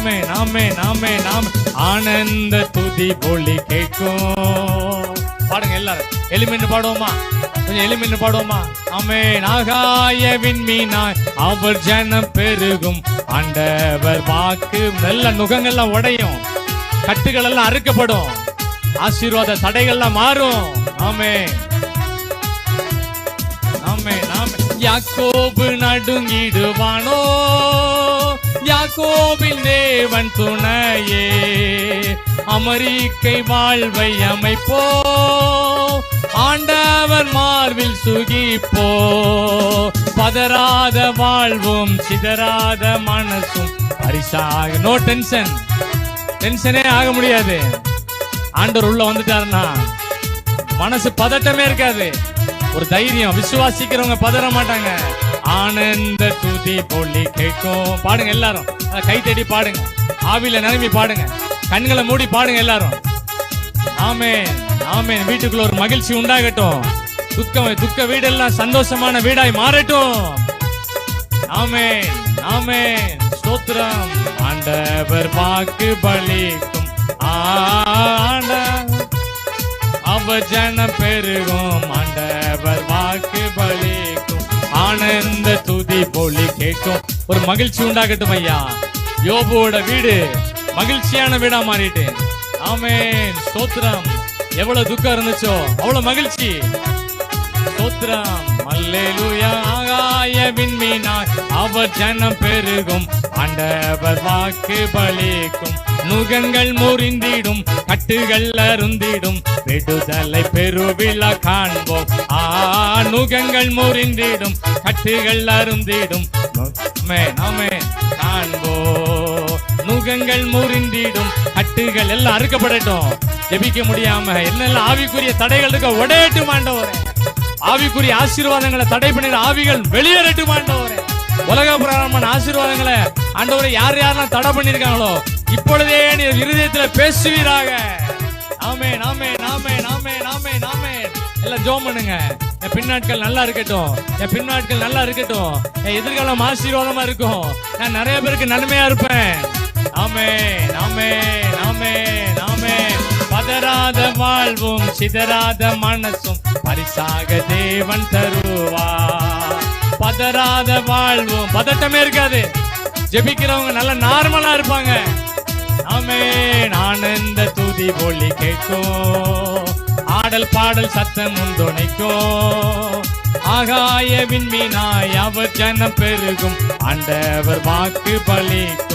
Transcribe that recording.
ஆமென் ஆமென் ஆமென் ஆமென். ஆனந்த துதி ஒலி கேட்கும். பாடுங்க எல்லாரும், எளிமைன்னு பாடுவோமா? கொஞ்சம் எளிமைன்னு பாடுவோமா? ஆமென். ஆகாய விண்மீனாய் அவர் ஜனம் பெருகும், ஆண்டவர் வாக்கு. நல்ல நுகங்கள்லாம் உடையும், கட்டுகள் எல்லாம் அறுக்கப்படும், ஆசீர்வாத தடைகள்லாம் மாறும். ஆமென் ஆமென் ஆமென். யாக்கோபு நடுங்கிடுவானோ, யாக்கோபின் தேவன் துணையே, அமெரிக்கை வாழ்வை அமைப்போ, ஆண்டவர் மார்பில் சுகிப்போ, பதறாத வாழ்வும் சிதறாத மனசும் பரிசாக. நோ டென்ஷன், டென்ஷனே ஆக முடியாது. ஆண்டவர் உள்ள வந்துட்டாருன்னா மனசு பதட்டமே இருக்காது, ஒரு தைரியம். விசுவாசிக்கிறவங்க பதற மாட்டாங்க. ஆனந்த துதி பொலி கேட்கும். பாடுங்க எல்லாரும், கை தட்டி பாடுங்க, ஆவியில நிரம்பி பாடுங்க, கண்களை மூடி பாடுங்க எல்லாரும். ஆமென் ஆமென். வீட்டுக்குள்ள ஒரு மகிழ்ச்சி உண்டாகட்டும், துக்க வீடெல்லாம் சந்தோஷமான வீடாய் மாறட்டும். ஆமென் ஆமென். ஸ்தோத்திரம். ஆண்டவர் வாக்கு பலிக்கும், அவர் ஜனம் பெருகும், ஆண்டவர் வாக்கு பலிக்கும், ஆனந்த துதி பொலி கேட்கும். ஒரு மகிழ்ச்சி உண்டாகட்டும் ஐயா. யோபுவோட வீடு மகிழ்ச்சியான வீடா மாறிட்டு. ஆமென் ஸ்தோத்திரம். எவ்வளவு துக்கம் இருந்துச்சோ அவ்வளவு மகிழ்ச்சி. ஸ்தோத்திரம். அல்லேலூயா. ஆகாய விண்மீனாய் அவர் ஜனம் பெருகும், ஆண்டவர் வாக்கு பலிக்கும், நுகங்கள் முறிந்திடும், கட்டுகள் அருந்திடும், விடுதலை பெருவிழா காண்போம். நுகங்கள் முறிந்திடும், கட்டுகள் அருந்திடும், காண்போம். நுகங்கள் முறிந்திடும், கட்டுகள் எல்லாம் அறுக்கப்படட்டும். ஜெபிக்க முடியாம என்னெல்லாம் ஆவிக்குரிய தடைகள் இருக்க உடையட்டும் ஆண்டவரே. ஆவிக்குரிய ஆசீர்வாதங்களை தடை பண்ணின ஆவிகள் வெளியேறட்டும் ஆண்டவரே. உலக பிரகாரமான ஆசீர்வாதங்களை ஆண்டவரை யார் யாரெல்லாம் தடை பண்ணிருக்காங்களோ இப்பொழுதே நீ இருதயத்தில் பேசுவீராக. ஆமென் ஆமென் ஆமென் ஆமென் ஆமென் ஆமென். எல்லாம் ஜெபம் பண்ணுங்க. என் பின்னாட்கள் நல்லா இருக்கட்டும், என் பின்னாட்கள் நல்லா இருக்கட்டும், என் எதிர்காலம் ஆசீர்வாதமா இருக்கும், நான் நிறைய பேருக்கு நன்மையா இருப்பேன். ஆமென் ஆமென் ஆமென் ஆமென். பதறாத வாழ்வும் சிதறாத மனசும் பரிசாக தேவன் தருவார். பதறாத வாழ்வும், பதட்டமே இருக்காது. ஜெபிக்கிறவங்க நல்ல நார்மலா இருப்பாங்க. ஆமென். ஆனந்த துதி ஒலி கேட்கும், ஆடல் பாடல் சத்தம் துணிக்கும், ஆகாய விண்மீனாய் அவர் ஜனம் பெருகும், ஆண்டவர் வாக்கு பலிக்கும்.